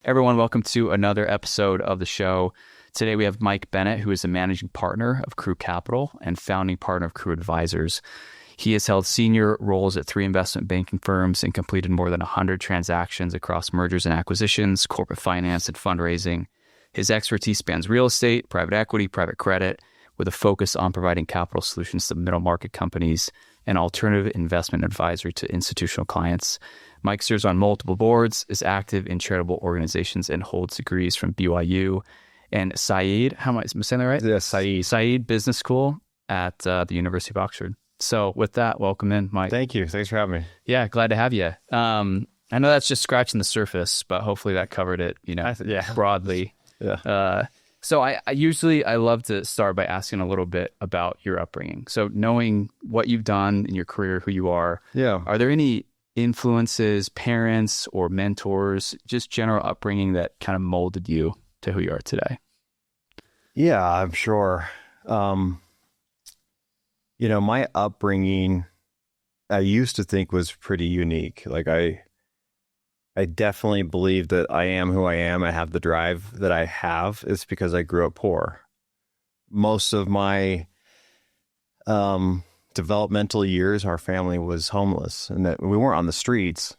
Everyone, welcome to another episode of the show. Today we have Mike Bennett, who is a managing partner of Crewe Capital and founding partner of Crewe Advisors. He has held senior roles at 3 investment banking firms and completed more than 100 transactions across mergers and acquisitions, corporate finance, and fundraising. His expertise spans real estate, private equity, private credit, with a focus on providing capital solutions to middle market companies and alternative investment advisory to institutional clients. Mike serves on multiple boards, is active in charitable organizations, and holds degrees from BYU and Saïd. How am I saying that right? Yeah, Saïd. Saïd Business School at the University of Oxford. So with that, welcome in, Mike. Thank you. Thanks for having me. Yeah, glad to have you. I know that's just scratching the surface, but hopefully that covered it, broadly. Yeah. So I usually love to start by asking a little bit about your upbringing. So knowing what you've done in your career, who you are, are there any influences, parents or mentors, just general upbringing that kind of molded you to who you are today? Yeah, I'm sure. My upbringing, I used to think was pretty unique. Like I definitely believe that I am who I am. I have the drive that I have. It's because I grew up poor. Most of my developmental years, our family was homeless, and that we weren't on the streets.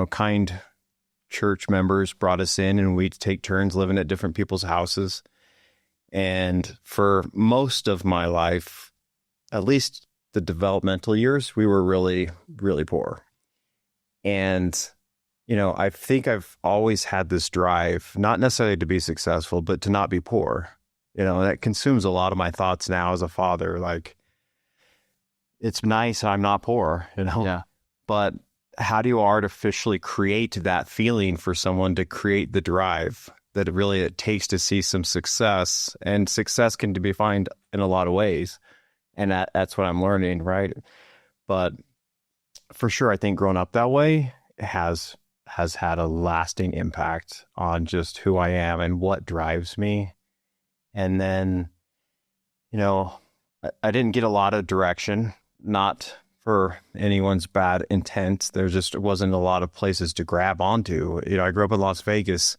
Kind church members brought us in, and we'd take turns living at different people's houses. And for most of my life, at least the developmental years, we were really, really poor. And I think I've always had this drive, not necessarily to be successful, but to not be poor. That consumes a lot of my thoughts now as a father. Like, it's nice I'm not poor, Yeah. But how do you artificially create that feeling for someone to create the drive that it takes to see some success? And success can be defined in a lot of ways. And that's what I'm learning, right? But for sure, I think growing up that way has had a lasting impact on just who I am and what drives me. And then, I didn't get a lot of direction, not for anyone's bad intent. There just wasn't a lot of places to grab onto. I grew up in Las Vegas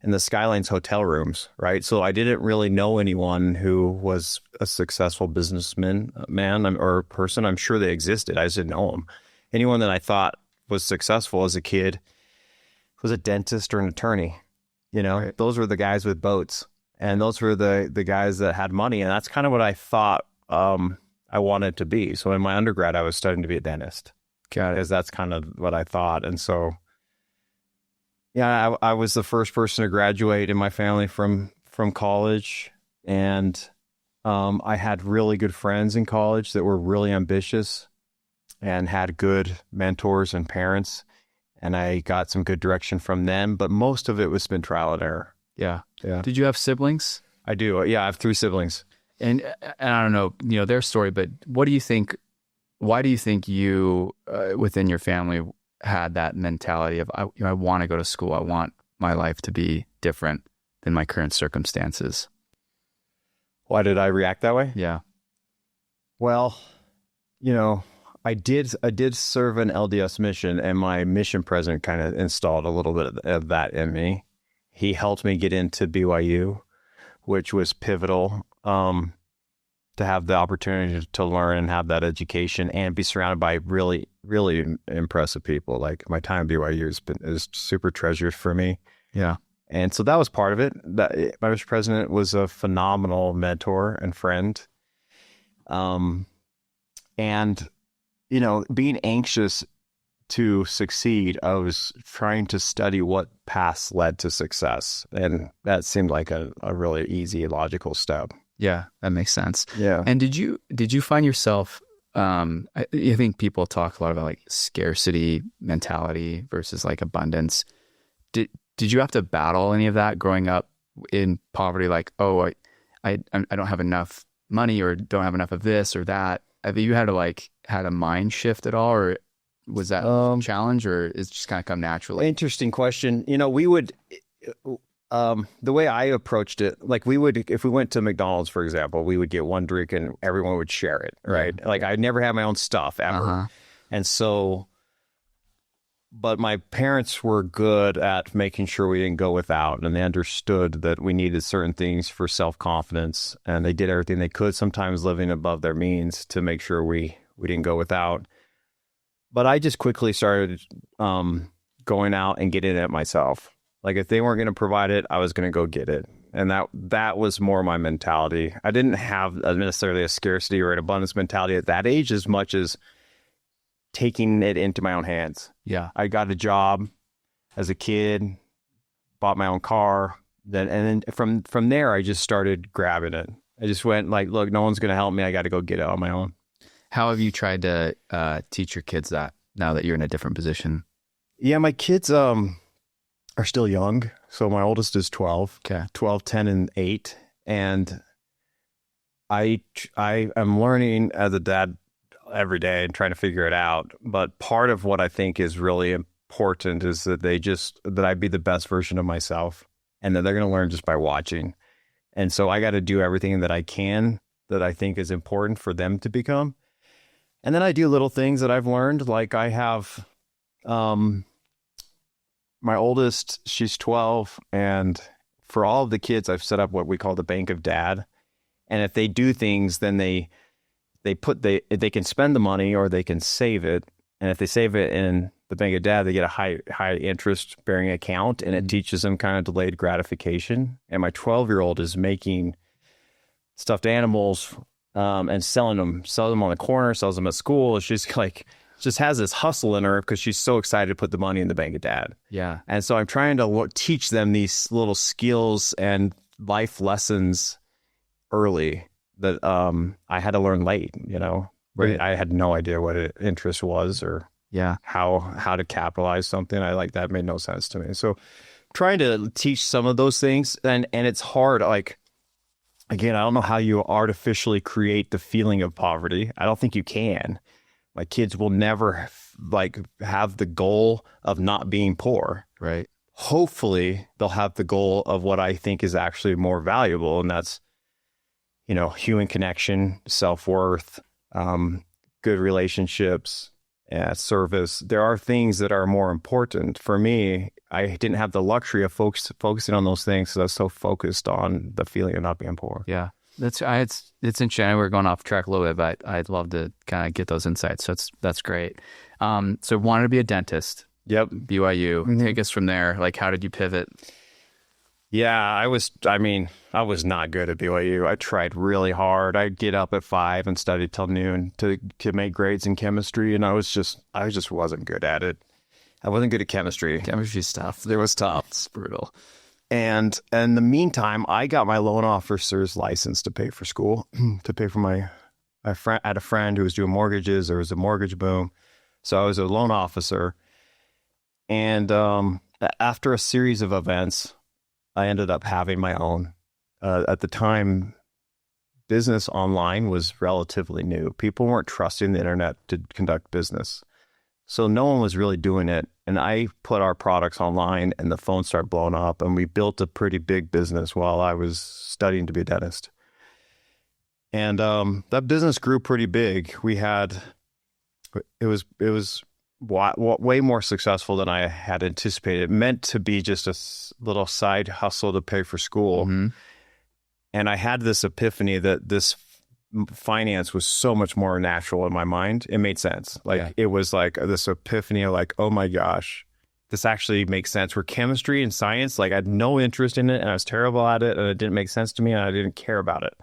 in the Skylines hotel rooms, right? So I didn't really know anyone who was a successful businessman, or person. I'm sure they existed. I just didn't know them. Anyone that I thought was successful as a kid was a dentist or an attorney. Right. Those were the guys with boats, and those were the guys that had money. And that's kind of what I thought I wanted to be. So in my undergrad, I was studying to be a dentist. Got it. Because that's kind of what I thought. And so, I was the first person to graduate in my family from college. And I had really good friends in college that were really ambitious and had good mentors and parents. And I got some good direction from them. But most of it was been trial and error. Yeah. Yeah. Did you have siblings? I do. Yeah, I have 3 siblings. And I don't know, their story, but why do you think you, within your family, had that mentality of, I want to go to school. I want my life to be different than my current circumstances? Why did I react that way? Yeah. Well, I did serve an LDS mission, and my mission president kind of installed a little bit of that in me. He helped me get into BYU, which was pivotal, to have the opportunity to learn and have that education and be surrounded by really, really impressive people. Like, my time at BYU is super treasured for me. Yeah. And so that was part of it. My vice president was a phenomenal mentor and friend. And, being anxious to succeed, I was trying to study what paths led to success. And that seemed like a really easy, logical step. Yeah, that makes sense. Yeah. And did you find yourself, I think people talk a lot about like scarcity mentality versus like abundance. Did you have to battle any of that growing up in poverty? Like, I don't have enough money, or don't have enough of this or that. Have you had a mind shift at all, or was that a challenge, or is it just kind of come naturally? Interesting question. We would, the way I approached it, like if we went to McDonald's, for example, we would get one drink and everyone would share it, right? Yeah. Like, I never had my own stuff ever. Uh-huh. And so But my parents were good at making sure we didn't go without, and they understood that we needed certain things for self-confidence, and they did everything they could, sometimes living above their means, to make sure we didn't go without. But I just quickly started going out and getting it myself. Like, if they weren't going to provide it, I was going to go get it. And that was more my mentality. I didn't have necessarily a scarcity or an abundance mentality at that age as much as taking it into my own hands. Yeah. I got a job as a kid, bought my own car. And then from there, I just started grabbing it. I just went like, look, no one's going to help me. I got to go get it on my own. How have you tried to teach your kids that now that you're in a different position? Yeah, my kids are still young. So my oldest is 12, Okay. 12, 10, and 8. And I am learning as a dad every day and trying to figure it out. But part of what I think is really important is that that I be the best version of myself, and that they're going to learn just by watching. And so I got to do everything that I can that I think is important for them to become. And then I do little things that I've learned. Like, I have my oldest, she's 12, and for all of the kids, I've set up what we call the Bank of Dad. And if they do things, then they can spend the money or they can save it. And if they save it in the Bank of Dad, they get a high interest bearing account, and it teaches them kind of delayed gratification. And my 12-year-old is making stuffed animals and selling them on the corner, sells them at school. She's like, just has this hustle in her because she's so excited to put the money in the Bank of Dad. Yeah. And so I'm trying to teach them these little skills and life lessons early that I had to learn late, Right. I had no idea what interest was or how to capitalize something. That made no sense to me. So trying to teach some of those things, and it's hard. Like, again, I don't know how you artificially create the feeling of poverty. I don't think you can. My kids will never have the goal of not being poor. Right. Hopefully they'll have the goal of what I think is actually more valuable. And that's, human connection, self-worth, good relationships, service. There are things that are more important. For me, I didn't have the luxury of focusing on those things because I was so focused on the feeling of not being poor. Yeah. It's interesting. We're going off track a little bit, but I'd love to kind of get those insights. So that's great. So wanted to be a dentist. Yep. BYU. Mm-hmm. Take us from there. Like, how did you pivot? Yeah, I was not good at BYU. I tried really hard. I'd get up at 5 and study till noon to make grades in chemistry. And I just wasn't good at it. I wasn't good at chemistry. Chemistry's tough. It was tough. It's brutal. And in the meantime, I got my loan officer's license to pay for school, to pay for I had a friend who was doing mortgages. There was a mortgage boom. So I was a loan officer. And after a series of events, I ended up having my own. At the time, business online was relatively new. People weren't trusting the internet to conduct business. So no one was really doing it. And I put our products online and the phone started blowing up, and we built a pretty big business while I was studying to be a dentist. And that business grew pretty big. It was way more successful than I had anticipated. It meant to be just a little side hustle to pay for school. Mm-hmm. And I had this epiphany that this finance was so much more natural in my mind. It made sense. It was like this epiphany of like, oh my gosh, this actually makes sense. Where chemistry and science, I had no interest in it, and I was terrible at it, and it didn't make sense to me, and I didn't care about it.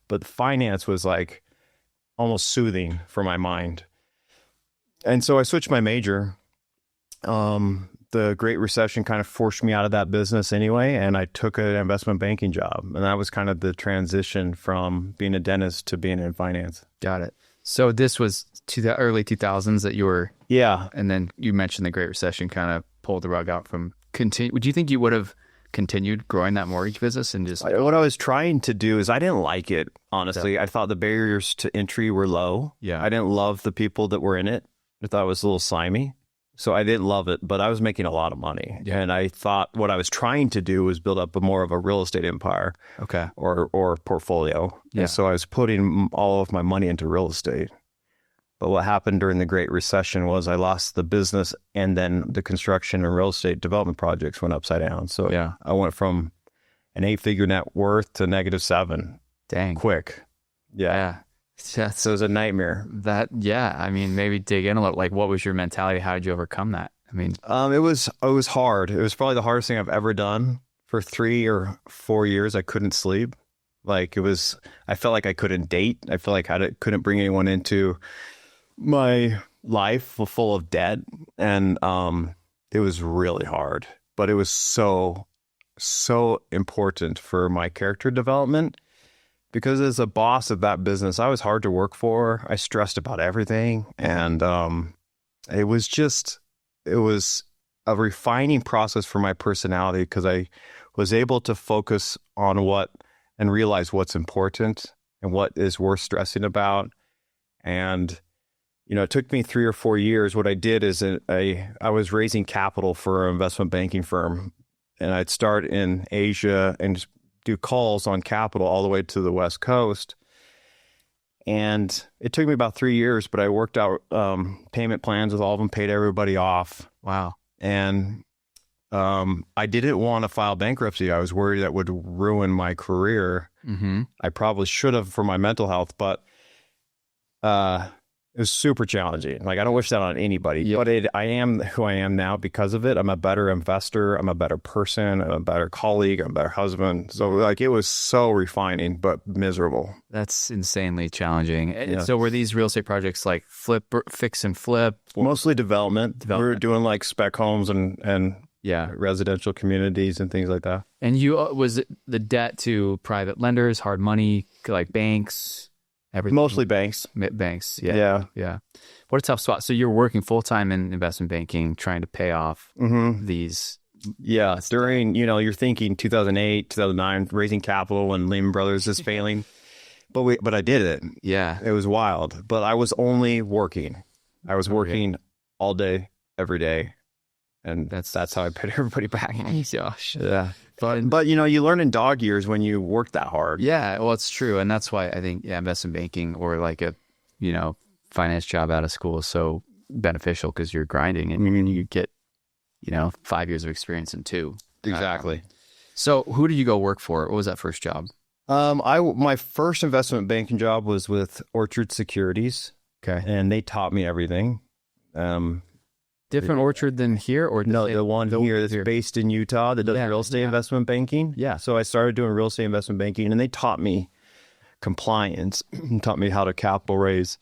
But finance was like almost soothing for my mind. And so I switched my major. The Great Recession kind of forced me out of that business anyway, and I took an investment banking job. And that was kind of the transition from being a dentist to being in finance. Got it. So this was to the early 2000s that you were... Yeah. And then you mentioned the Great Recession kind of pulled the rug out from... Would you think you would have continued growing that mortgage business and just... What I was trying to do is I didn't like it, honestly. Yeah. I thought the barriers to entry were low. Yeah. I didn't love the people that were in it. I thought it was a little slimy. So I didn't love it, but I was making a lot of money. Yeah. And I thought what I was trying to do was build up more of a real estate empire. Okay. Or portfolio. Yeah. And so I was putting all of my money into real estate. But what happened during the Great Recession was I lost the business, and then the construction and real estate development projects went upside down. So Yeah. I went from an 8-figure net worth to -7. Dang. Quick. Yeah. So it was a nightmare. I mean, maybe dig in a little. Like, what was your mentality? How did you overcome that? I mean, It was hard. It was probably the hardest thing I've ever done. For 3 or 4 years, I couldn't sleep. Like I felt like I couldn't date. I felt like I couldn't bring anyone into my life full of debt. And it was really hard, but it was so important for my character development, because as a boss of that business, I was hard to work for. I stressed about everything. And it was a refining process for my personality, because I was able to focus on and realize what's important and what is worth stressing about. And, it took me 3 or 4 years. What I did is I was raising capital for an investment banking firm, and I'd start in Asia and just do calls on capital all the way to the West Coast. And it took me about 3 years, but I worked out payment plans with all of them, paid everybody off. wow. And I didn't want to file bankruptcy. I was worried that would ruin my career. Mm-hmm. I probably should have for my mental health, but it was super challenging. Like, I don't wish that on anybody. Yep. But I am who I am now because of it. I'm a better investor. I'm a better person. I'm a better colleague. I'm a better husband. So, like, it was so refining, but miserable. That's insanely challenging. Yeah. So were these real estate projects like fix and flip? Mostly development. We were doing like spec homes and residential communities and things like that. And was it the debt to private lenders, hard money, like banks? Everything? Mostly banks. Banks, yeah. What a tough spot. So you're working full-time in investment banking, trying to pay off these. Yeah, during, you're thinking 2008, 2009, raising capital when Lehman Brothers is failing. But I did it. Yeah. It was wild. But I was only working. I was working all day, every day. And that's how I paid everybody back. Gosh. Yeah. But you learn in dog years when you work that hard. Yeah, well, it's true. And that's why I think investment banking or like a, finance job out of school is so beneficial, because you're grinding and you get, 5 years of experience in 2. Exactly. So who did you go work for? What was that first job? My first investment banking job was with Orchard Securities. Okay. And they taught me everything. Different Orchard than here, or no? The one here that's based in Utah that does real estate investment banking. Yeah. So I started doing real estate investment banking, and they taught me compliance, taught me how to capital raise.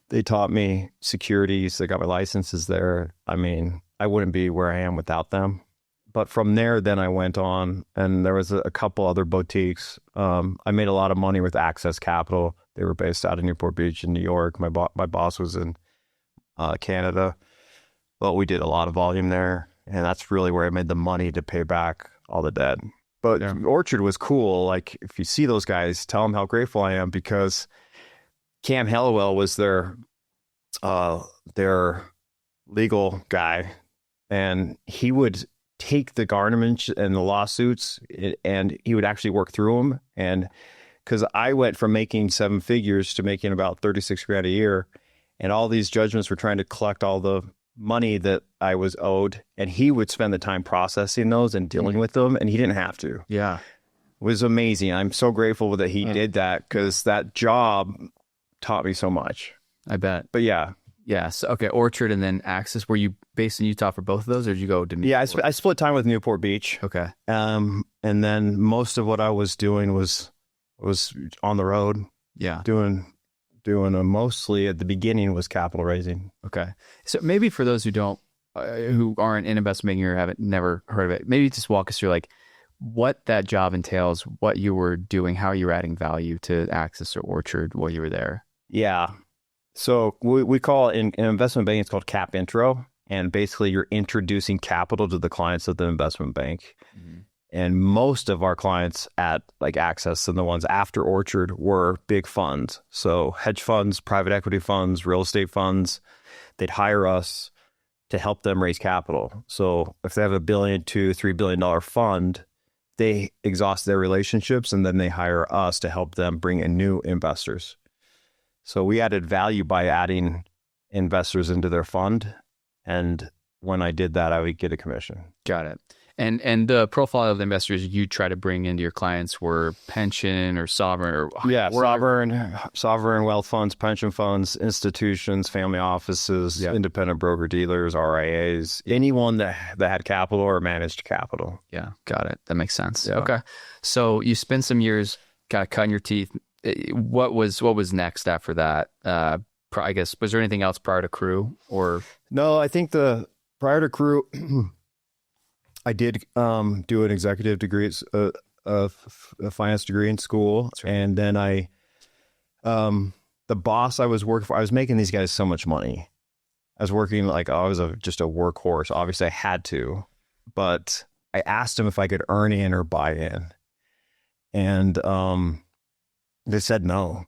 They taught me securities. They got my licenses there. I mean, I wouldn't be where I am without them. But from there, then I went on, and there was a couple other boutiques. I made a lot of money with Access Capital. They were based out of Newport Beach in New York. My boss was in Canada. But we did a lot of volume there, and that's really where I made the money to pay back all the debt. But Orchard was cool. Like, if you see those guys, tell them how grateful I am, because Cam Hellawell was their legal guy, and he would take the garnishments and the lawsuits, and he would actually work through them. And because I went from making 7 figures to making about 36 grand a year, and all these judgments were trying to collect all the money that I was owed, and he would spend the time processing those and dealing with them, and he didn't have to. Yeah. It was amazing. I'm so grateful that he did that, because that job taught me so much. I bet. But yeah. So, okay, Orchard and then Access. Were you based in Utah for both of those, or did you go to Newport? Yeah, I split time with Newport Beach. Okay. And then most of what I was doing was on the road. Yeah. Doing mostly at the beginning was capital raising. Okay. So maybe for those who aren't in investment banking or never heard of it, maybe just walk us through like what that job entails, what you were doing, how you were adding value to Access or Orchard while you were there. Yeah. So we call it in investment banking, it's called cap intro. And basically you're introducing capital to the clients of the investment bank. Mm-hmm. And most of our clients at like Access and the ones after Orchard were big funds. So hedge funds, private equity funds, real estate funds, they'd hire us to help them raise capital. So if they have $1 billion to $3 billion fund, they exhaust their relationships, and then they hire us to help them bring in new investors. So we added value by adding investors into their fund. And when I did that, I would get a commission. Got it. And the profile of the investors you try to bring into your clients were pension or sovereign or sovereign wealth funds, pension funds, institutions, family offices, independent broker dealers, RIAs, anyone that had capital or managed capital. Yeah, got it. That makes sense. Yeah. Okay, so you spent some years kind of cutting your teeth. What was next after that? I guess, was there anything else prior to Crewe or? No, I think prior to Crewe. I did do an executive degree, a finance degree in school. Right. And then the boss I was working for, I was making these guys so much money. I was working like I was just a workhorse. Obviously, I had to, but I asked them if I could earn in or buy in. And they said no.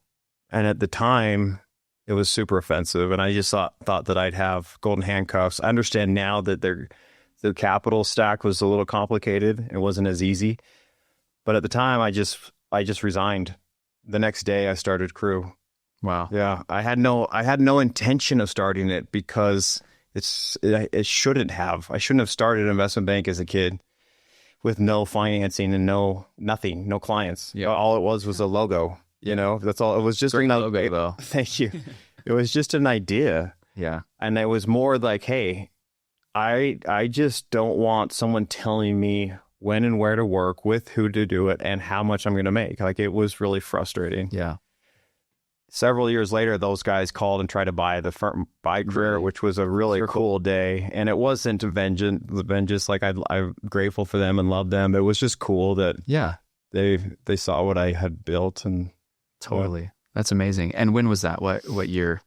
And at the time, it was super offensive. And I just thought that I'd have golden handcuffs. I understand now that the capital stack was a little complicated. It wasn't as easy. But at the time, I just resigned. The next day, I started Crewe. Wow. Yeah. I had no intention of starting it because it shouldn't have. I shouldn't have started an investment bank as a kid with no financing and nothing, no clients. Yeah. All it was a logo. You know, that's all. It was just a logo, though. Thank you. It was just an idea. Yeah. And it was more like, hey, I just don't want someone telling me when and where to work, with who to do it, and how much I'm going to make. Like, it was really frustrating. Yeah. Several years later, those guys called and tried to buy the firm, Crewe, which was a really cool day. And it wasn't vengeance. Like, I'm grateful for them and love them. It was just cool that they saw what I had built. And totally. That's amazing. And when was that? What year?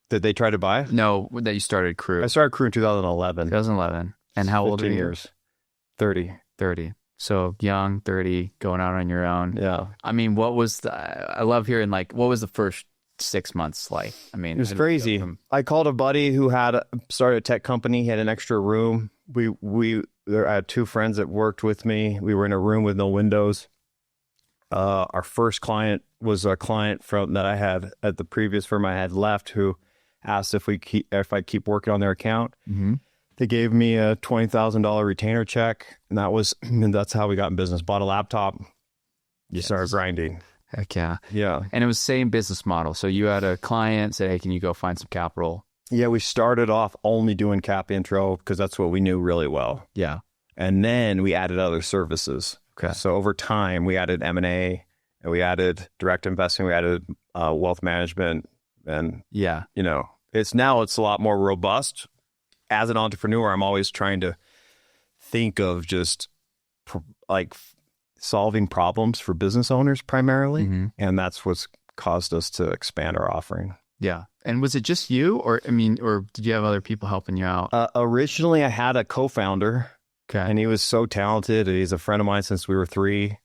Did they try to buy? No, that you started Crewe. I started Crewe in 2011. 2011. And how old are you? 15 years. 30. 30. So young, 30, going out on your own. Yeah. I mean, I love hearing, like, what was the first 6 months like? I mean, it was crazy. I called a buddy who had started a tech company. He had an extra room. I had two friends that worked with me. We were in a room with no windows. Our first client was a client that I had at the previous firm I had left, who asked if I keep working on their account. Mm-hmm. They gave me a $20,000 retainer check, and that's how we got in business. Bought a laptop. You started grinding. Heck yeah. Yeah. And it was same business model. So you had a client say, hey, can you go find some capital? Yeah, we started off only doing cap intro because that's what we knew really well. Yeah. And then we added other services. Okay. So over time, we added M&A, and we added direct investing, we added wealth management, and it's a lot more robust. As an entrepreneur, I'm always trying to think of just solving problems for business owners primarily, and that's what's caused us to expand our offering. Yeah. And was it just you, or did you have other people helping you out? Originally, I had a co-founder. Okay. And he was so talented. He's a friend of mine since we were 3,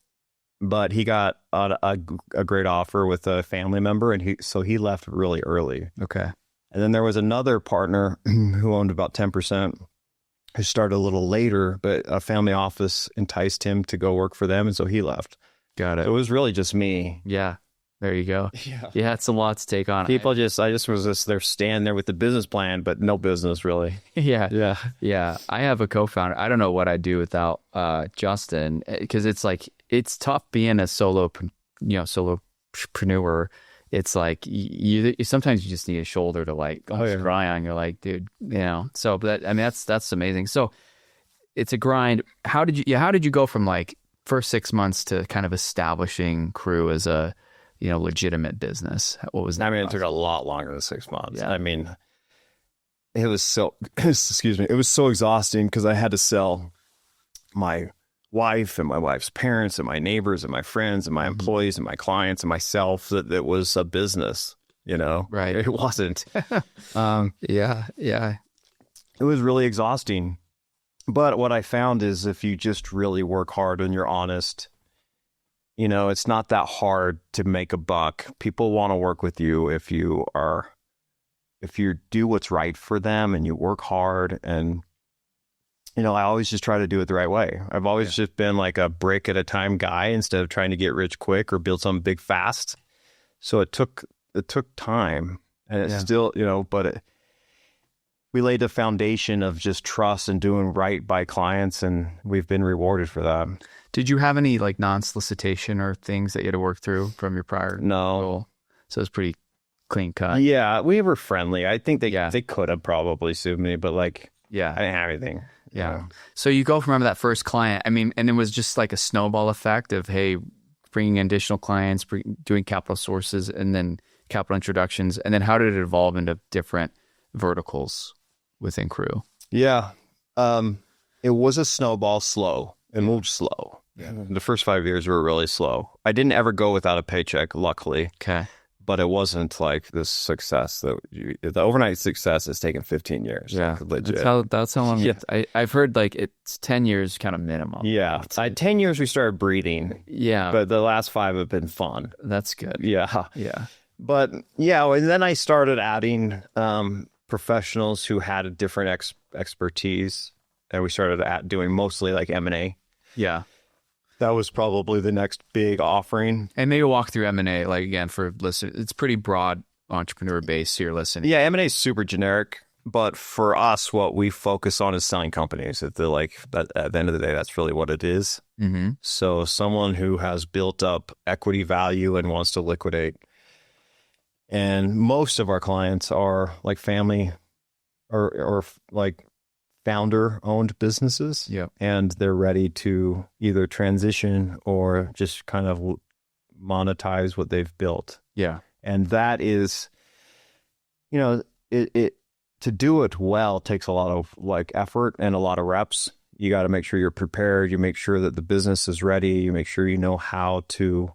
but he got a great offer with a family member, and he left really early. Okay. And then there was another partner who owned about 10%, who started a little later, but a family office enticed him to go work for them, and so he left. Got it. It was really just me. Yeah. There you go. Yeah, it's a lot to take on. People I just was there standing there with the business plan, but no business really. Yeah. I have a co-founder. I don't know what I'd do without Justin, because it's tough being a solopreneur. It's like sometimes you just need a shoulder to cry on. You're like, dude, So, but that's amazing. So, it's a grind. How did you go from like first 6 months to kind of establishing Crewe as a legitimate business? What was that? It took a lot longer than 6 months. Yeah. It was so, it was so exhausting because I had to sell my wife and my wife's parents and my neighbors and my friends and my employees and my clients and myself that it was a business, Right. It wasn't. Yeah. It was really exhausting. But what I found is if you just really work hard and you're honest, it's not that hard to make a buck. People want to work with you if you do what's right for them and you work hard. And, I always just try to do it the right way. I've always just been like a brick at a time guy instead of trying to get rich quick or build something big fast. So it took time, and it's still, but we laid a foundation of just trust and doing right by clients, and we've been rewarded for that. Did you have any like non-solicitation or things that you had to work through from your prior No. role? So it's pretty clean cut. Yeah, we were friendly. I think they could have probably sued me, but like, Yeah. I didn't have anything. Yeah. You know? So you go from that first client, I mean, and it was just like a snowball effect of, hey, bringing in additional clients, doing capital sources, and then capital introductions. And then how did it evolve into different verticals within Crewe? Yeah. It was a snowball, slow. It moved slow. Yeah. The first 5 years were really slow. I didn't ever go without a paycheck, luckily. Okay. But it wasn't like this success that the overnight success has taken 15 years. Yeah. Legit. That's how long. Yeah. I've heard like it's 10 years kind of minimum. Yeah. 10 years we started breathing. Yeah. But the last 5 have been fun. That's good. Yeah. Yeah. But yeah, and then I started adding professionals who had a different expertise. And we started doing mostly like M&A. Yeah. That was probably the next big offering. And maybe walk through M&A, like again, for listeners, it's pretty broad entrepreneur base here listening. Yeah, M&A is super generic, but for us, what we focus on is selling companies. At the end of the day, that's really what it is. Mm-hmm. So someone who has built up equity value and wants to liquidate. And most of our clients are like family or like founder-owned businesses, and they're ready to either transition or just kind of monetize what they've built. Yeah, and that is, it to do it well takes a lot of like effort and a lot of reps. You got to make sure you're prepared. You make sure that the business is ready. You make sure you know how to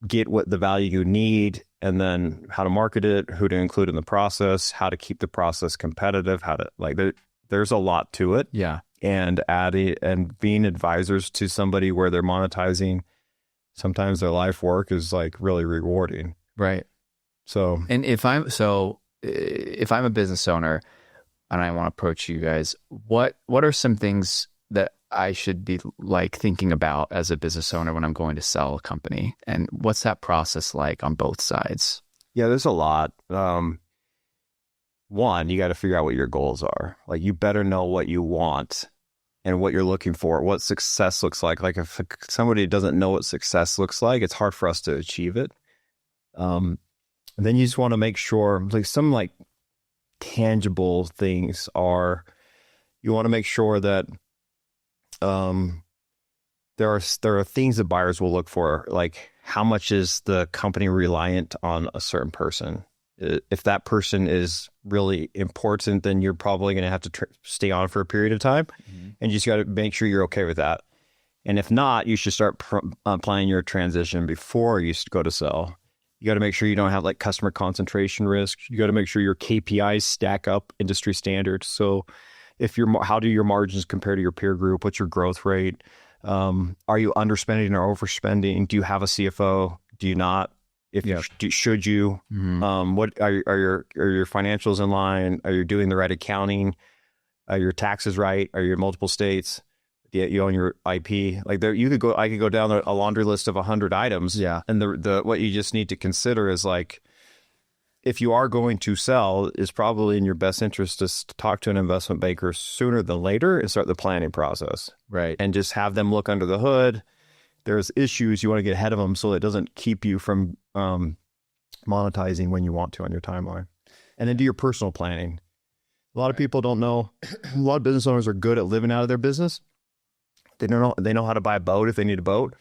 get what the value you need, and then how to market it, who to include in the process, how to keep the process competitive, how to there's a lot to it. Yeah. And being advisors to somebody where they're monetizing, sometimes their life work is like really rewarding. Right. So, and if I'm a business owner and I want to approach you guys, what are some things that I should be like thinking about as a business owner when I'm going to sell a company? And what's that process like on both sides? Yeah, there's a lot. One, you got to figure out what your goals are. Like, you better know what you want and what you're looking for, what success looks like. Like, if somebody doesn't know what success looks like, it's hard for us to achieve it. And then you just want to make sure, like, some like tangible things are, you want to make sure that there are things that buyers will look for, like how much is the company reliant on a certain person. If that person is really important, then you're probably going to have to stay on for a period of time, and you just got to make sure you're okay with that. And if not, you should start planning your transition before you go to sell. You got to make sure you don't have like customer concentration risk. You got to make sure your KPIs stack up industry standards. So how do your margins compare to your peer group? What's your growth rate? Are you underspending or overspending? Do you have a CFO? Do you not? Should you? What are your financials in line? Are you doing the right accounting? Are your taxes right? Are you in multiple states? You own your IP. Like, there, I could go down a laundry list of 100 items. Yeah, and the what you just need to consider is, like, if you are going to sell, it's probably in your best interest to talk to an investment banker sooner than later and start the planning process. Right, and just have them look under the hood. There's issues, you want to get ahead of them so it doesn't keep you from monetizing when you want to on your timeline. And then do your personal planning. A lot of people don't know. A lot of business owners are good at living out of their business. They know how to buy a boat if they need a boat,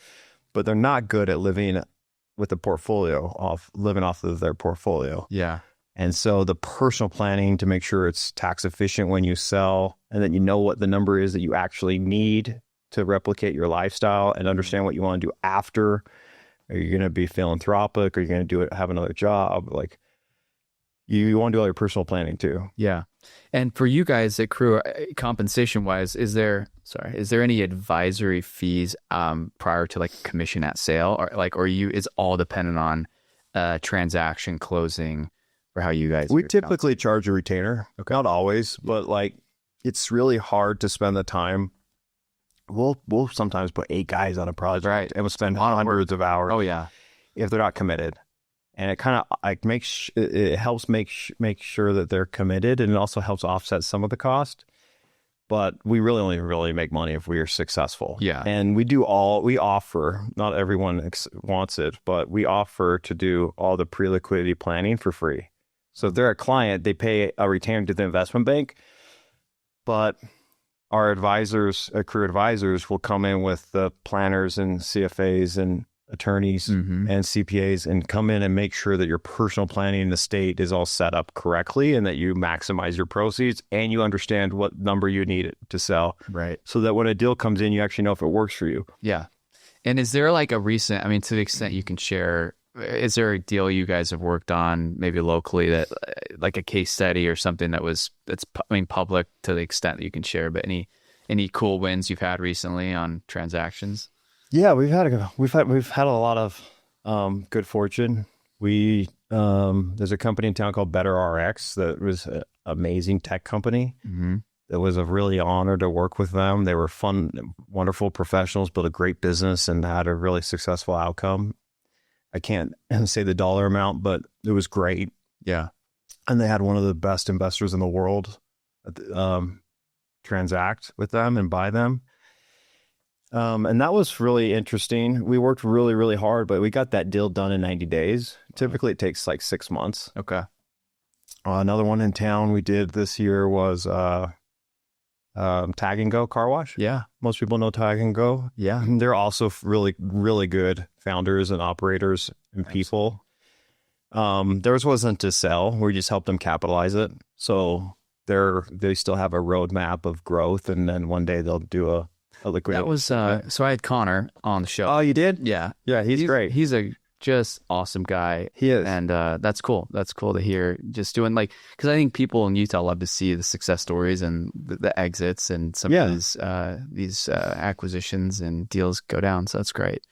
but they're not good at living with a portfolio, living off of their portfolio. Yeah. And so the personal planning to make sure it's tax efficient when you sell, and that you know what the number is that you actually need to replicate your lifestyle and understand what you want to do after. Are you going to be philanthropic? Are you going to have another job? Like, you want to do all your personal planning too. Yeah. And for you guys at Crewe, compensation wise, is there any advisory fees prior to like commission at sale, or is all dependent on transaction closing for how you guys? We typically charge a retainer. Okay. Not always, but like, it's really hard to spend the time. We'll sometimes put 8 guys on a project, right, and we'll spend hundreds of hours. Oh yeah, if they're not committed. And it kind of like it helps make sure that they're committed, and it also helps offset some of the cost. But we really only really make money if we are successful. Yeah. And we offer, not everyone wants it, but we offer to do all the pre-liquidity planning for free. So if they're a client, they pay a retainer to the investment bank, but our advisors, Crewe advisors, will come in with the planners and CFAs and attorneys and CPAs and come in and make sure that your personal planning in the state is all set up correctly and that you maximize your proceeds and you understand what number you need it to sell. Right. So that when a deal comes in, you actually know if it works for you. Yeah. And is there like a recent, I mean, to the extent you can share, is there a deal you guys have worked on maybe locally that like a case study or something that's public to the extent that you can share, but any cool wins you've had recently on transactions? Yeah, we've had a lot of good fortune. There's a company in town called Better RX that was an amazing tech company. It was a really honor to work with them. They were fun, wonderful professionals, built a great business, and had a really successful outcome. I can't say the dollar amount, but it was great. Yeah, and they had one of the best investors in the world transact with them and buy them. And that was really interesting. We worked really, really hard, but we got that deal done in 90 days. Typically, it takes like 6 months. Okay. Another one in town we did this year was Tag and Go Car Wash. Yeah. Most people know Tag and Go. Yeah. They're also really, really good founders and operators and people. Theirs wasn't to sell. We just helped them capitalize it. So they still have a roadmap of growth, and then one day they'll do a liquidity. That was so I had Connor on the show. Oh, you did? Yeah. Yeah, he's great. He's a just awesome guy. He is. And that's cool. That's cool to hear. Just doing because I think people in Utah love to see the success stories and the exits and some of these acquisitions and deals go down. So that's great.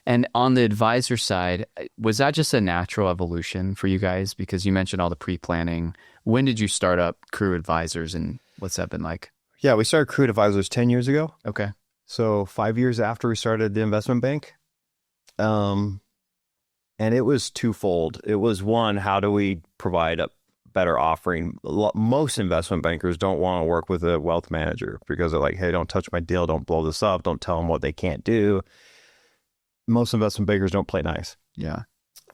And on the advisor side, was that just a natural evolution for you guys? Because you mentioned all the pre-planning. When did you start up Crewe Advisors, and what's that been like? Yeah, we started Crewe Advisors 10 years ago. Okay. So 5 years after we started the investment bank. And it was twofold. It was one, how do we provide a better offering? Most investment bankers don't want to work with a wealth manager because they're like, hey, don't touch my deal. Don't blow this up. Don't tell them what they can't do. Most investment bankers don't play nice. Yeah.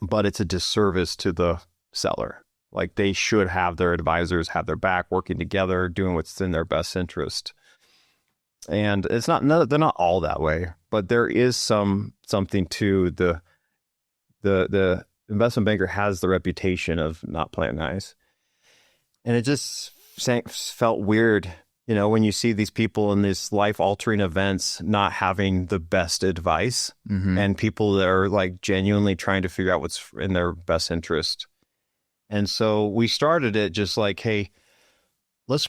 But it's a disservice to the seller. Like they should have their advisors have their back, working together, doing what's in their best interest. And it's they're not all that way, but there is something to the investment banker has the reputation of not playing nice. And it just felt weird, when you see these people in these life-altering events not having the best advice and people that are like genuinely trying to figure out what's in their best interest. And so we started it just like, hey, let's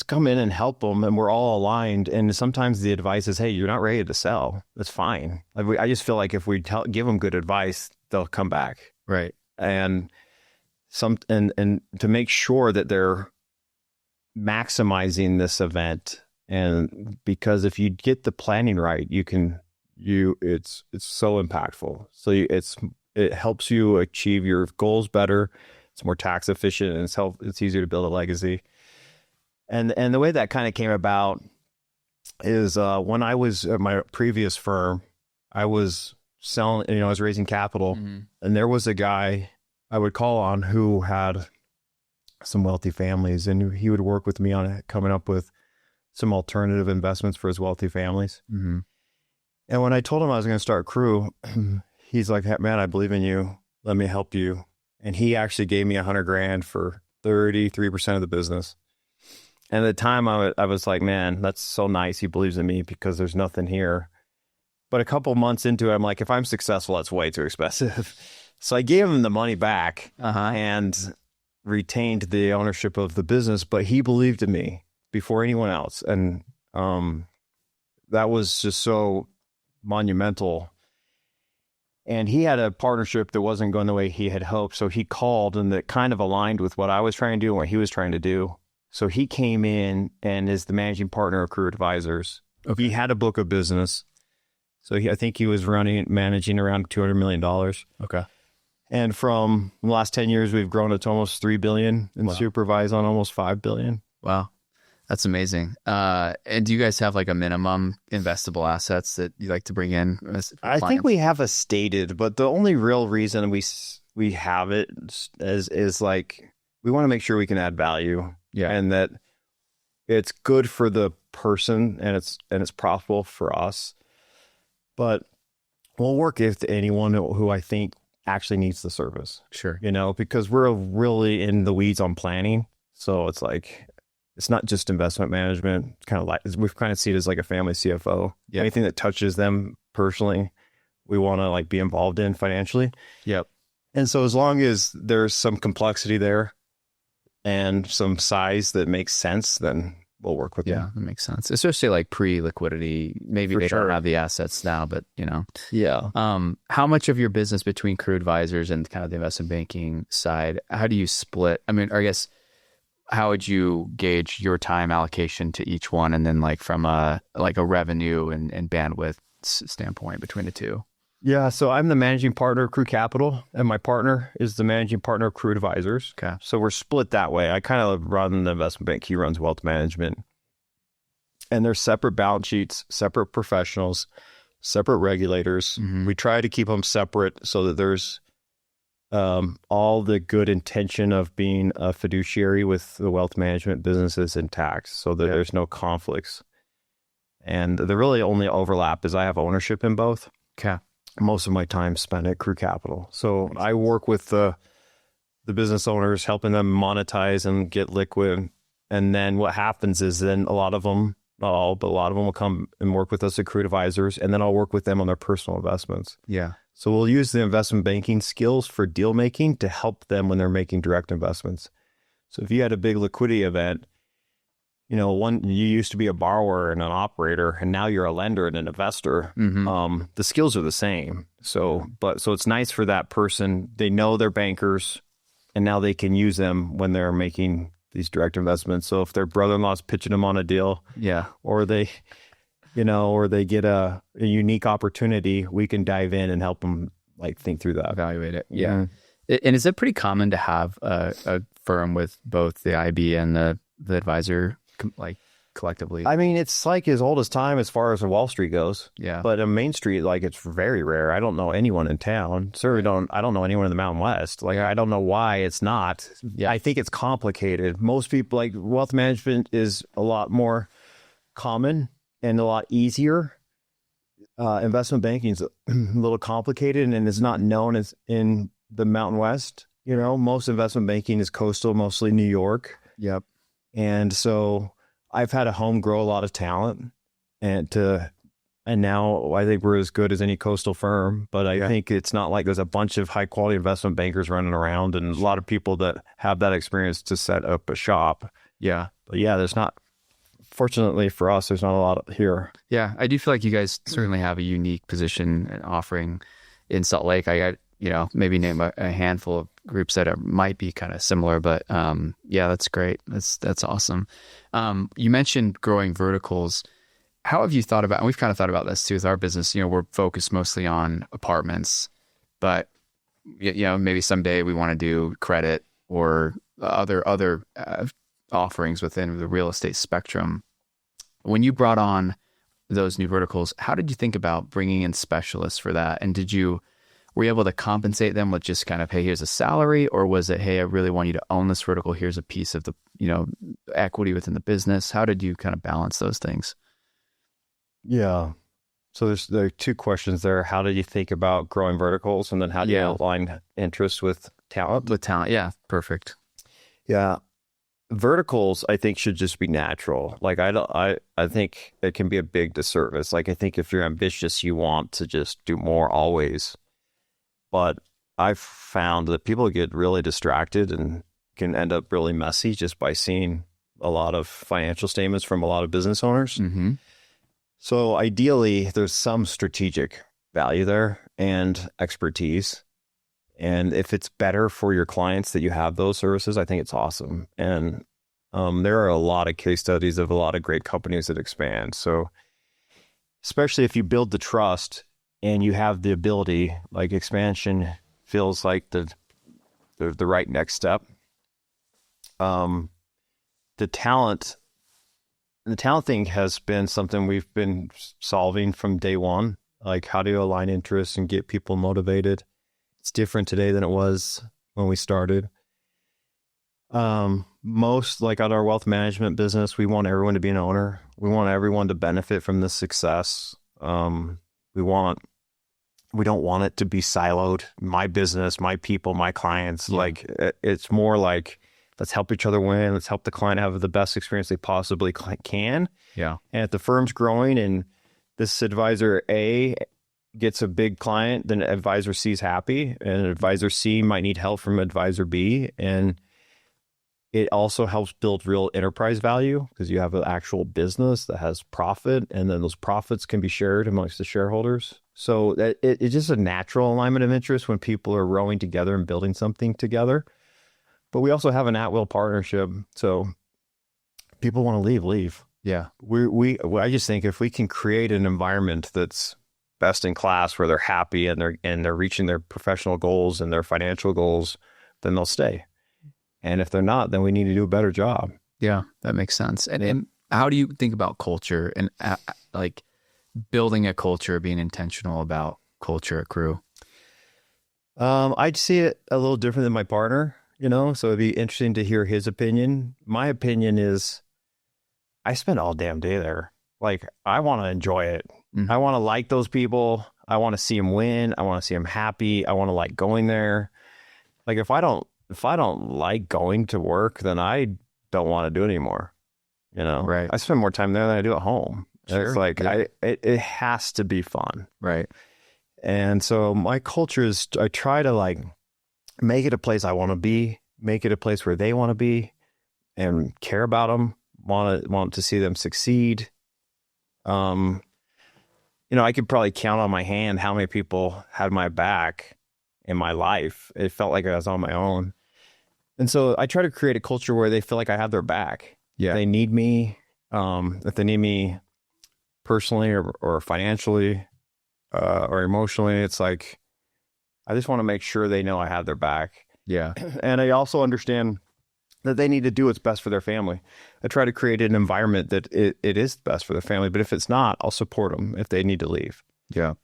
come in and help them, and we're all aligned. And sometimes the advice is, hey, you're not ready to sell. That's fine. I just feel like if we give them good advice, they'll come back. Right. And and to make sure that they're maximizing this event, and because if you get the planning right, it's so impactful. So it helps you achieve your goals better. It's more tax efficient, and it's easier to build a legacy. And the way that kind of came about is when I was at my previous firm, I was selling, I was raising capital, and there was a guy I would call on who had some wealthy families, and he would work with me on coming up with some alternative investments for his wealthy families. And when I told him I was going to start Crewe, he's like, hey, man, I believe in you. Let me help you. And he actually gave me $100,000 for 33% of the business. And at the time I was like, man, that's so nice. He believes in me because there's nothing here. But a couple months into it, I'm like, if I'm successful, that's way too expensive. So I gave him the money back and retained the ownership of the business, but he believed in me before anyone else. And that was just so monumental. And he had a partnership that wasn't going the way he had hoped. So he called, and that kind of aligned with what I was trying to do and what he was trying to do. So he came in and is the managing partner of Crewe Advisors. Okay. He had a book of business. So I think he was managing around $200 million. Okay. And from the last 10 years, we've grown it to almost 3 billion and supervise on almost 5 billion. Wow. That's amazing. And do you guys have like a minimum investable assets that you like to bring in? I think we have a stated, but the only real reason we have it is like, we want to make sure we can add value, and that it's good for the person and it's profitable for us. But we'll work with anyone who I think actually needs the service. Sure. Because we're really in the weeds on planning. So it's like, it's not just investment management. Kind of like, we've kind of see it as like a family CFO. Yep. Anything that touches them personally, we want to like be involved in financially. Yep. And so as long as there's some complexity there and some size that makes sense, then we'll work with them. Yeah, that makes sense. Especially like pre-liquidity. Maybe they don't have the assets now, but Yeah. How much of your business between Crewe Advisors and kind of the investment banking side, how do you split? I mean, I guess, how would you gauge your time allocation to each one? And then like from a revenue and bandwidth standpoint between the two? Yeah. So I'm the managing partner of Crewe Capital, and my partner is the managing partner of Crewe Advisors. Okay. So we're split that way. I kind of run the investment bank. He runs wealth management. And they're separate balance sheets, separate professionals, separate regulators. Mm-hmm. We try to keep them separate so that there's all the good intention of being a fiduciary with the wealth management businesses intact, so that there's no conflicts. And the really only overlap is I have ownership in both. Okay. Most of my time spent at Crewe Capital. So I work with the business owners, helping them monetize and get liquid. And then what happens is then a lot of them, not all, but a lot of them will come and work with us at Crewe Advisors, and then I'll work with them on their personal investments. Yeah. So we'll use the investment banking skills for deal making to help them when they're making direct investments. So if you had a big liquidity event, you used to be a borrower and an operator, and now you're a lender and an investor. Mm-hmm. The skills are the same. So it's nice for that person. They know they're bankers, and now they can use them when they're making these direct investments. So if their brother-in-law's pitching them on a deal, or they get a unique opportunity, we can dive in and help them like think through that, evaluate it. Yeah. And is it pretty common to have a firm with both the IB and the advisor like collectively? I mean, it's like as old as time as far as Wall Street goes. Yeah. But on Main Street, like, it's very rare. I don't know anyone in town. I don't know anyone in the Mountain West. Like, I don't know why it's not. Yeah. I think it's complicated. Most people, like, wealth management is a lot more common and a lot easier. Investment banking is a little complicated and is not known as in the Mountain West. Most investment banking is coastal, mostly New York. Yep. And so I've had a home grow a lot of talent, and now I think we're as good as any coastal firm. But I think it's not like there's a bunch of high quality investment bankers running around and a lot of people that have that experience to set up a shop. Yeah. But there's not. Fortunately for us, there's not a lot here. Yeah, I do feel like you guys certainly have a unique position and offering in Salt Lake. I got, maybe name a handful of groups that might be kind of similar, but that's great. That's awesome. You mentioned growing verticals. How have you thought about, and we've kind of thought about this too with our business, we're focused mostly on apartments, but maybe someday we want to do credit or other offerings within the real estate spectrum. When you brought on those new verticals, how did you think about bringing in specialists for that? And were you able to compensate them with just kind of, hey, here's a salary? Or was it, hey, I really want you to own this vertical. Here's a piece of the, equity within the business. How did you kind of balance those things? Yeah. So there are two questions there. How did you think about growing verticals? And then how do you align interest with talent? With talent. Yeah. Perfect. Yeah. Verticals, I think, should just be natural. Like, I think it can be a big disservice. Like, I think if you're ambitious, you want to just do more always. But I've found that people get really distracted and can end up really messy just by seeing a lot of financial statements from a lot of business owners. Mm-hmm. So ideally, there's some strategic value there and expertise. And if it's better for your clients that you have those services, I think it's awesome. And there are a lot of case studies of a lot of great companies that expand. So especially if you build the trust and you have the ability, like expansion feels like the right next step. The talent thing has been something we've been solving from day one. Like, how do you align interests and get people motivated? It's different today than it was when we started. Most, like at our wealth management business, we want everyone to be an owner. We want everyone to benefit from the success. We don't want it to be siloed. My business, my people, my clients. Yeah. Like, it's more like, let's help each other win. Let's help the client have the best experience they possibly can. Yeah. And if the firm's growing and this advisor A gets a big client, then advisor C is happy, and advisor C might need help from advisor B. And it also helps build real enterprise value because you have an actual business that has profit, and then those profits can be shared amongst the shareholders. So it's just a natural alignment of interest when people are rowing together and building something together. But we also have an at-will partnership. So people want to leave. Yeah. I just think if we can create an environment that's best in class where they're happy and they're reaching their professional goals and their financial goals, then they'll stay. And if they're not, then we need to do a better job. Yeah, that makes sense. And how do you think about culture and like building a culture, being intentional about culture at Crewe? I'd see it a little different than my partner, so it'd be interesting to hear his opinion. My opinion is I spend all damn day there. Like, I want to enjoy it. Mm-hmm. I want to like those people. I want to see them win. I want to see them happy. I want to like going there. Like, if I don't like going to work, then I don't want to do it anymore. Right. I spend more time there than I do at home. Sure. It's like, yeah. It has to be fun. Right. And so my culture is, I try to like make it a place I want to be, make it a place where they want to be and care about them, want to see them succeed. I could probably count on my hand how many people had my back in my life. It felt like I was on my own. And so I try to create a culture where they feel like I have their back. Yeah. If they need me, if they need me personally or financially or emotionally, it's like, I just want to make sure they know I have their back. Yeah. And I also understand that they need to do what's best for their family. I try to create an environment that it is best for their family, but if it's not, I'll support them if they need to leave. Yeah.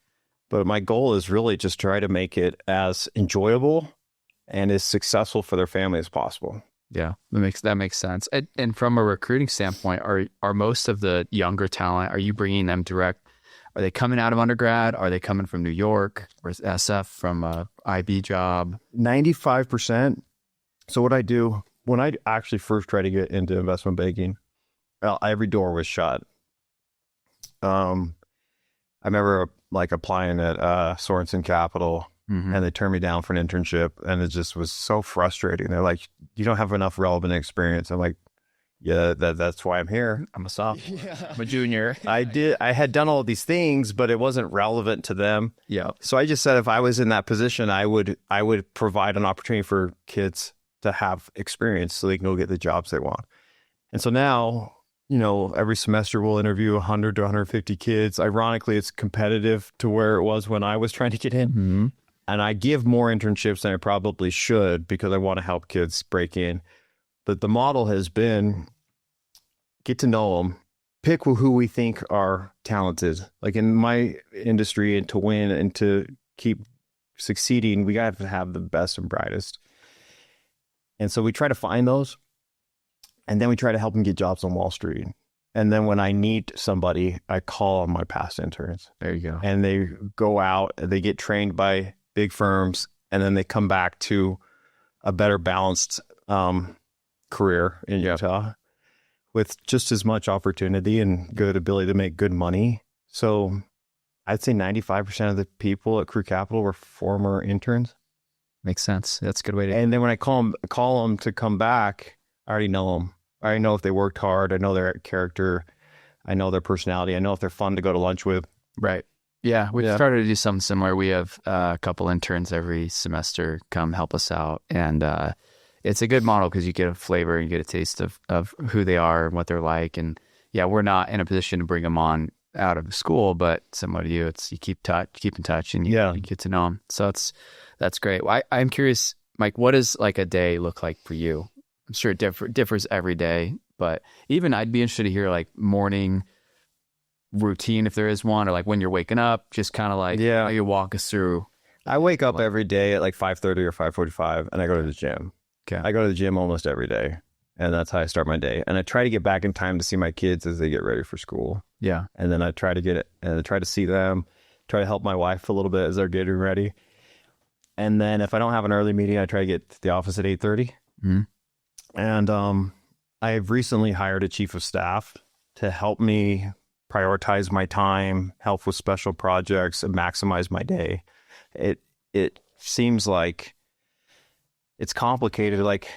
But my goal is really just try to make it as enjoyable and as successful for their family as possible. Yeah, that makes sense. And from a recruiting standpoint, are most of the younger talent, are you bringing them direct? Are they coming out of undergrad? Are they coming from New York or SF from a IB job? 95%. So what I do when I actually first tried to get into investment banking, every door was shut. I remember like applying at Sorensen Capital, mm-hmm. and they turned me down for an internship, and it just was so frustrating. They're like, "You don't have enough relevant experience." I'm like, "Yeah, that's why I'm here. I'm a sophomore. Yeah. I'm a junior." I had done all of these things, but it wasn't relevant to them. Yeah. So I just said if I was in that position, I would provide an opportunity for kids to have experience so they can go get the jobs they want. And so now, every semester we'll interview 100 to 150 kids. Ironically, it's competitive to where it was when I was trying to get in. Mm-hmm. And I give more internships than I probably should because I want to help kids break in. But the model has been get to know them, pick who we think are talented. Like in my industry, and to win and to keep succeeding, we got to have the best and brightest. And so we try to find those, and then we try to help them get jobs on Wall Street. And then when I need somebody, I call on my past interns. There you go. And they go out, they get trained by big firms, and then they come back to a better balanced career in Utah with just as much opportunity and good ability to make good money. So I'd say 95% of the people at Crewe Capital were former interns. Makes sense. That's a good way to. And then when I call them to come back, I already know them. I already know if they worked hard. I know their character. I know their personality. I know if they're fun to go to lunch with. Right. Yeah. We've started to do something similar. We have a couple interns every semester come help us out. And it's a good model because you get a flavor and you get a taste of who they are and what they're like. And yeah, we're not in a position to bring them on out of school, but similar to you, it's you keep in touch, and you get to know them. So that's great. Well, I'm curious, Mike, what does like a day look like for you? I'm sure it differs every day, but even I'd be interested to hear like morning routine, if there is one, or like when you're waking up, just kind of like how you walk us through. I wake up every day at like 5:30 or 5:45, and I go to the gym. Okay. I go to the gym almost every day, and that's how I start my day. And I try to get back in time to see my kids as they get ready for school. Yeah. And then I try to see them, try to help my wife a little bit as they're getting ready. And then if I don't have an early meeting, I try to get to the office at 8:30. Mm-hmm. And I've recently hired a chief of staff to help me prioritize my time, help with special projects, and maximize my day. It seems like it's complicated. Like,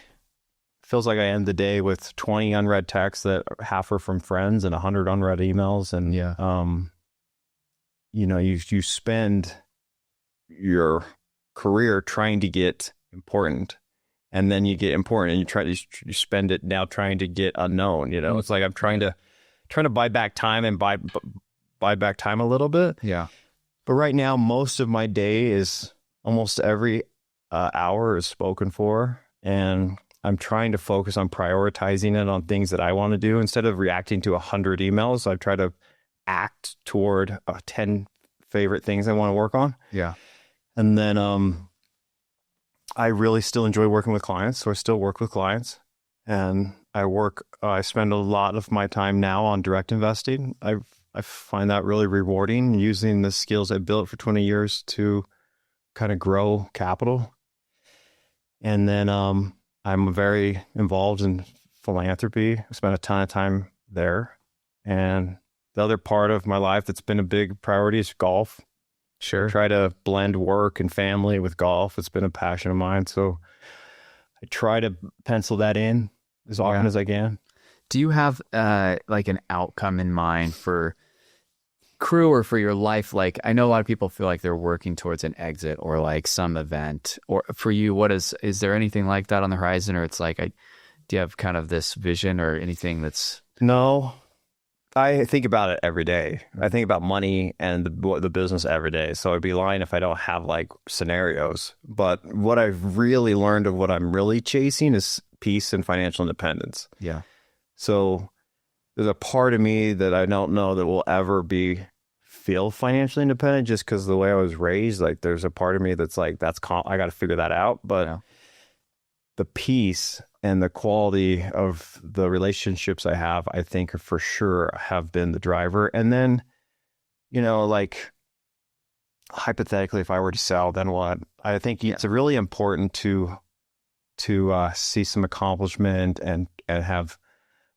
feels like I end the day with 20 unread texts that half are from friends and 100 unread emails. And you spend your career trying to get important, and then you get important, and you spend it now trying to get unknown. It's like I'm trying to buy back time and buy back time a little bit. Yeah. But right now, most of my day is almost every hour is spoken for, and I'm trying to focus on prioritizing it on things that I want to do. Instead of reacting to 100 emails, I try to act toward 10 favorite things I want to work on. Yeah. And then I really still enjoy working with clients, so I still work with clients. And I spend a lot of my time now on direct investing. I find that really rewarding, using the skills I built for 20 years to kind of grow capital. And then I'm very involved in philanthropy. I spend a ton of time there. And the other part of my life that's been a big priority is golf. Sure. I try to blend work and family with golf. It's been a passion of mine. So I try to pencil that in as often as I can. Do you have like an outcome in mind for Crewe or for your life? Like, I know a lot of people feel like they're working towards an exit or like some event. Or for you, is there anything like that on the horizon? Or it's like, do you have kind of this vision or anything that's... No, I think about it every day. I think about money and the business every day. So I'd be lying if I don't have like scenarios. But what I've really learned of what I'm really chasing is peace and financial independence. Yeah. So there's a part of me that I don't know that will ever feel financially independent just because of the way I was raised. Like, there's a part of me that's like, I got to figure that out. But the peace and the quality of the relationships I have, I think for sure have been the driver. And then, like, hypothetically, if I were to sell, then what? I think it's really important to see some accomplishment and have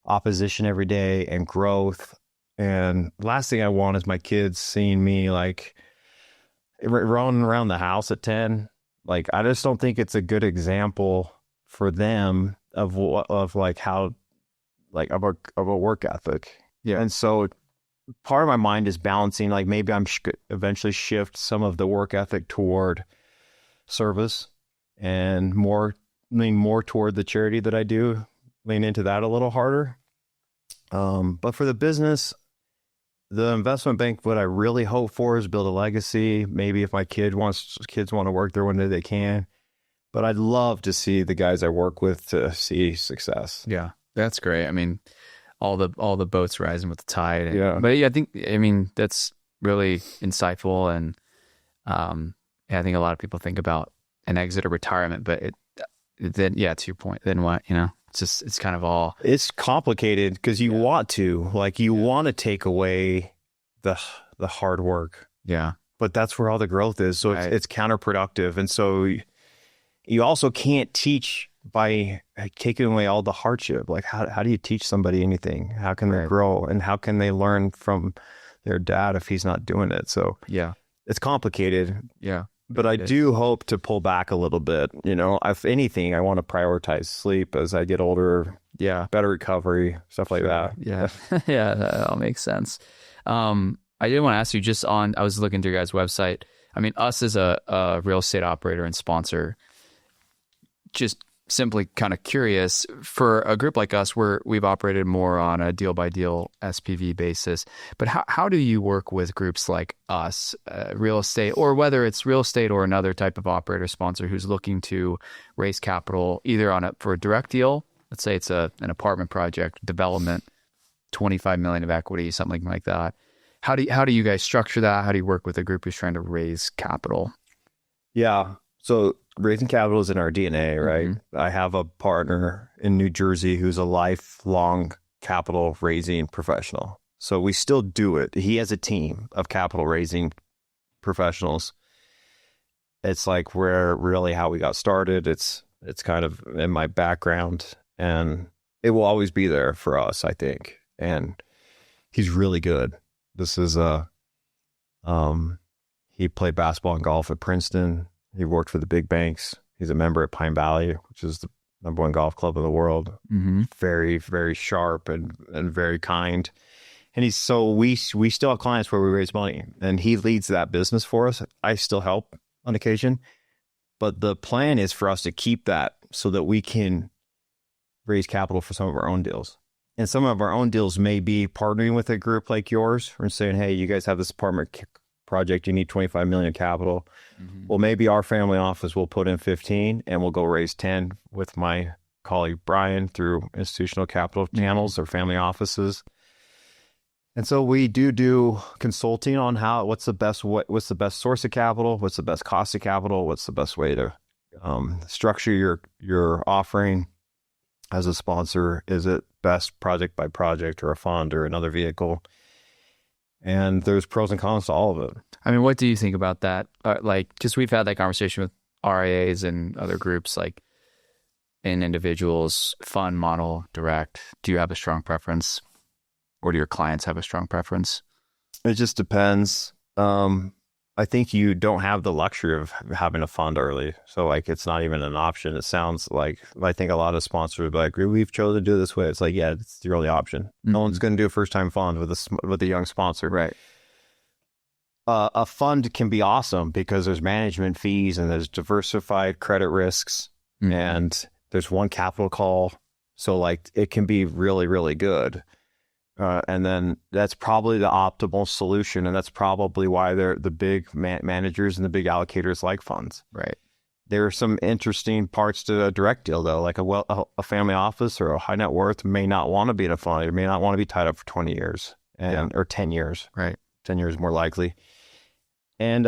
opposition every day and growth. And last thing I want is my kids seeing me like running around the house at 10. Like, I just don't think it's a good example for them of how a work ethic. Yeah. And so part of my mind is balancing, like, maybe I'm eventually shift some of the work ethic toward service and lean more toward the charity that I do, lean into that a little harder. But for the business, the investment bank, what I really hope for is build a legacy. Maybe if my kids want to work there one day, they can. But I'd love to see the guys I work with to see success. Yeah, that's great. I mean, all the boats rising with the tide. But I mean, that's really insightful. And I think a lot of people think about an exit or retirement, but then to your point, then what, it's kind of all... It's complicated because you want to, want to take away the hard work. Yeah. But that's where all the growth is. So it's counterproductive. And so you also can't teach by taking away all the hardship. Like, how do you teach somebody anything? How can they grow? And how can they learn from their dad if he's not doing it? So it's complicated. Yeah. But I do hope to pull back a little bit. If anything, I want to prioritize sleep as I get older. Yeah. Better recovery, stuff like that. Yeah. Yeah, that all makes sense. I did want to ask you I was looking through your guys' website. I mean, us as a real estate operator and sponsor, just simply kind of curious, for a group like us, we've operated more on a deal by deal SPV basis. But how do you work with groups like us, real estate, or whether it's real estate or another type of operator sponsor who's looking to raise capital either for a direct deal? Let's say it's an apartment project, development, 25 million of equity, something like that. How do you guys structure that? How do you work with a group who's trying to raise capital? Yeah. So raising capital is in our DNA, right? Mm-hmm. I have a partner in New Jersey who's a lifelong capital raising professional. So we still do it. He has a team of capital raising professionals. It's like really how we got started. It's kind of in my background, and it will always be there for us, I think. And he's really good. This is he played basketball and golf at Princeton. He worked for the big banks. He's a member at Pine Valley, which is the #1 golf club in the world. Mm-hmm. Very, very sharp and very kind. And we still have clients where we raise money, and he leads that business for us. I still help on occasion, but the plan is for us to keep that so that we can raise capital for some of our own deals. And some of our own deals may be partnering with a group like yours and saying, hey, you guys have this apartment project, you need 25 million capital. Mm-hmm. Well, maybe our family office will put in 15 and we'll go raise 10 with my colleague Brian through institutional capital channels or family offices. And so we do consulting on what's the best source of capital, what's the best cost of capital, what's the best way to structure your offering as a sponsor. Is it best project by project or a fund or another vehicle? And there's pros and cons to all of it. I mean, what do you think about that? Just we've had that conversation with RIAs and other groups, like in individuals, fund model, direct. Do you have a strong preference, or do your clients have a strong preference? It just depends. I think you don't have the luxury of having a fund early. So it's not even an option. It sounds like, I think a lot of sponsors would be like, we've chosen to do it this way. It's like, yeah, it's the only option. Mm-hmm. No one's going to do a first time fund with a young sponsor. Right. A fund can be awesome because there's management fees and there's diversified credit risks, mm-hmm. and there's one capital call. So it can be really, really good. And then that's probably the optimal solution. And that's probably why the big managers and the big allocators like funds. Right. There are some interesting parts to a direct deal, though. Like a family office or a high net worth may not want to be in a fund. It may not want to be tied up for 20 years or 10 years. Right. 10 years more likely. And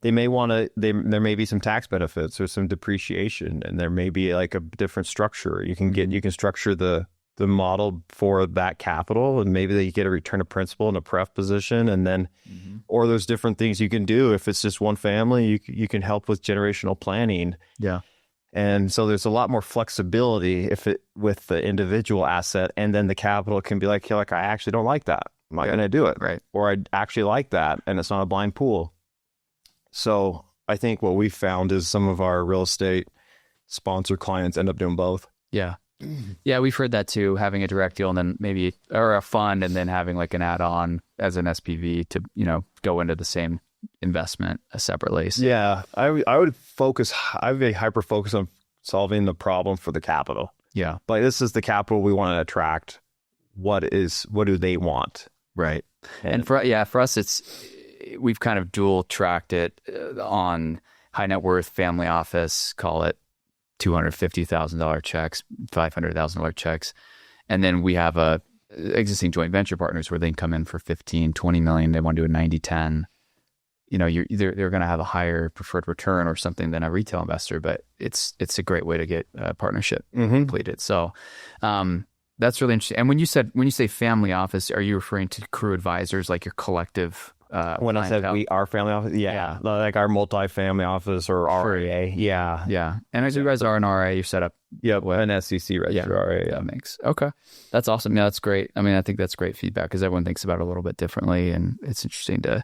they may want to, there may be some tax benefits or some depreciation, and there may be a different structure. You can structure the model for that capital, and maybe they get a return of principal in a pref position, and then, mm-hmm. or there's different things you can do. If it's just one family, you can help with generational planning. Yeah. And so there's a lot more flexibility with the individual asset, and then the capital can be like, I actually don't like that. I'm not going to do it. Right. Or I actually like that, and it's not a blind pool. So I think what we found is some of our real estate sponsor clients end up doing both. Yeah. Yeah, we've heard that too, having a direct deal and then or a fund and then having an add-on as an SPV to, go into the same investment separately. So. Yeah, I would be hyper-focused on solving the problem for the capital. Yeah. This is the capital we want to attract. What do they want? Right. And for us, we've kind of dual tracked it on high net worth family office, call it $250,000 checks, $500,000 checks. And then we have existing joint venture partners where they can come in for 15, 20 million. They want to do a 90-10. They're going to have a higher preferred return or something than a retail investor, but it's a great way to get a partnership mm-hmm. completed. So, that's really interesting. And when you say family office, are you referring to Crewe Advisors, like your collective? When I said our family office, yeah, like our multi-family office or RIA, yeah. And as you guys are an RIA, you set up, an SEC registered RIA. That makes that's awesome. Yeah, that's great. I mean, I think that's great feedback because everyone thinks about it a little bit differently, and it's interesting to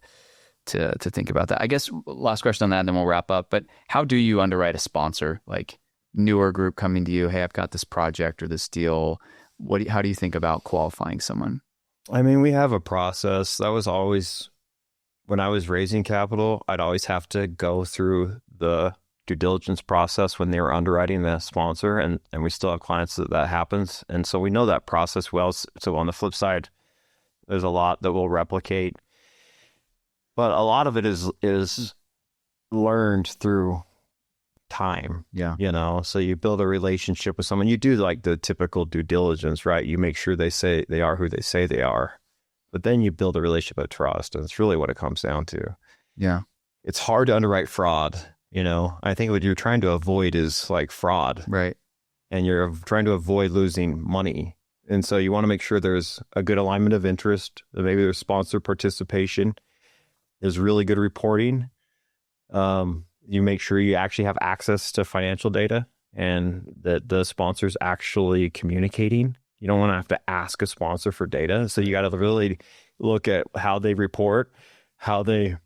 think about that. I guess last question on that, and then we'll wrap up. But how do you underwrite a sponsor, like newer group coming to you? Hey, I've got this project or this deal. How do you think about qualifying someone? I mean, we have a process. That was always, when I was raising capital, I'd always have to go through the due diligence process when they were underwriting the sponsor, and we still have clients that happens. And so we know that process well. So on the flip side, there's a lot that we'll replicate, but a lot of it is learned through time. Yeah. So you build a relationship with someone. You do like the typical due diligence, right? You make sure they say they are who they say they are, but then you build a relationship of trust, and it's really what it comes down to. Yeah. It's hard to underwrite fraud. I think what you're trying to avoid is like fraud, Right. and you're trying to avoid losing money. And so you want to make sure there's a good alignment of interest, that maybe there's sponsor participation, there's really good reporting. You make sure you actually have access to financial data and that the sponsor's actually communicating. You don't want to have to ask a sponsor for data. So you got to really look at how they report, how they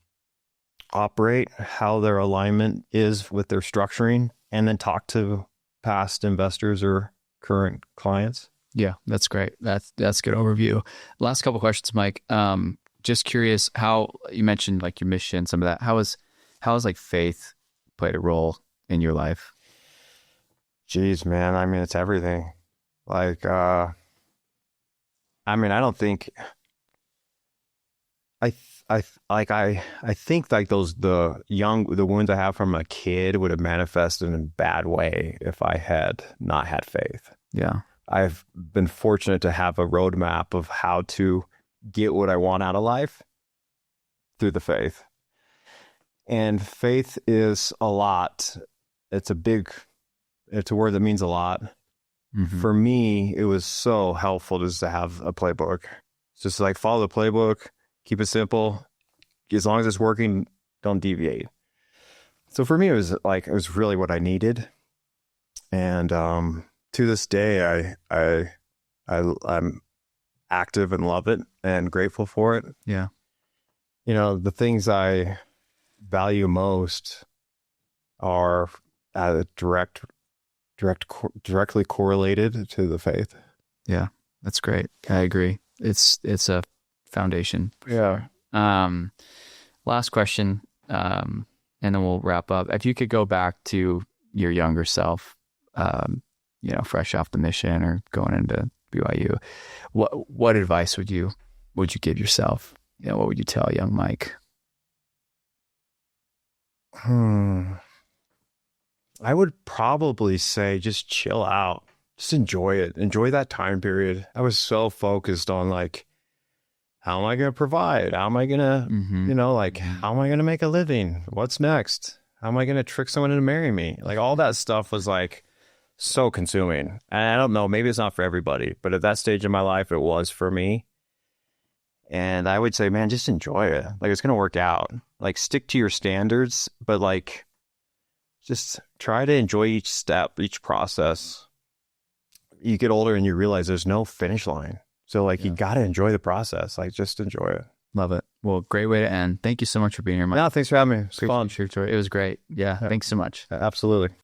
operate, how their alignment is with their structuring, and then talk to past investors or current clients. Yeah, that's great. That's a good overview. Last couple questions, Mike. Just curious how you mentioned like your mission, some of that. How has like faith played a role in your life? Geez, man. I mean, it's everything. Like, I don't think I think like the wounds I have from a kid would have manifested in a bad way if I had not had faith. Yeah. I've been fortunate to have a roadmap of how to get what I want out of life through the faith. And faith is a lot. It's a word that means a lot. Mm-hmm. For me, it was so helpful just to have a playbook. It's just like follow the playbook, keep it simple. As long as it's working, don't deviate. So for me, it was really what I needed. And to this day, I'm active and love it and grateful for it. Yeah. The things I value most are directly correlated to the faith. Yeah, that's great. I agree. It's a foundation. Yeah. Last question, and then we'll wrap up. If you could go back to your younger self, fresh off the mission or going into BYU, what advice would you give yourself? What would you tell young Mike? I would probably say just chill out. Just enjoy it. Enjoy that time period. I was so focused on like, how am I going to provide? How am I going to, how am I going to make a living? What's next? How am I going to trick someone into marrying me? Like all that stuff was like so consuming. And I don't know, maybe it's not for everybody, but at that stage in my life, it was for me. And I would say, man, just enjoy it. Like it's going to work out. Like stick to your standards, but like just try to enjoy each step, each process. You get older and you realize there's no finish line. So like you got to enjoy the process. Like just enjoy it. Love it. Well, great way to end. Thank you so much for being here, Mike. No, thanks for having me. It was fun. It was great. Yeah. Thanks so much. Absolutely.